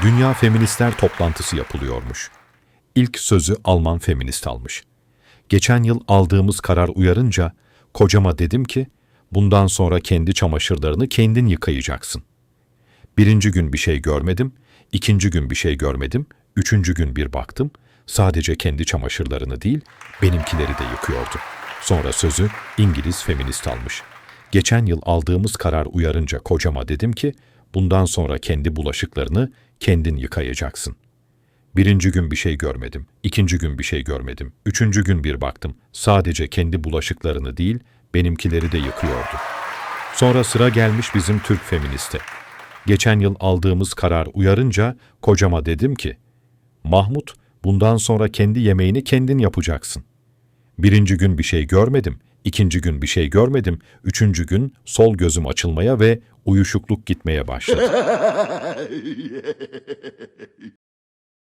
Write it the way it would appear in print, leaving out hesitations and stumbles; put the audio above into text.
Dünya Feministler toplantısı yapılıyormuş. İlk sözü Alman feminist almış. Geçen yıl aldığımız karar uyarınca kocama dedim ki, bundan sonra kendi çamaşırlarını kendin yıkayacaksın. Birinci gün bir şey görmedim, ikinci gün bir şey görmedim, üçüncü gün bir baktım, sadece kendi çamaşırlarını değil, benimkileri de yıkıyordu. Sonra sözü İngiliz feminist almış. Geçen yıl aldığımız karar uyarınca kocama dedim ki, bundan sonra kendi bulaşıklarını kendin yıkayacaksın. Birinci gün bir şey görmedim, ikinci gün bir şey görmedim, üçüncü gün bir baktım, sadece kendi bulaşıklarını değil, benimkileri de yıkıyordu. Sonra sıra gelmiş bizim Türk feministe. Geçen yıl aldığımız karar uyarınca kocama dedim ki, Mahmut, bundan sonra kendi yemeğini kendin yapacaksın. Birinci gün bir şey görmedim, ikinci gün bir şey görmedim, üçüncü gün sol gözüm açılmaya ve uyuşukluk gitmeye başladı.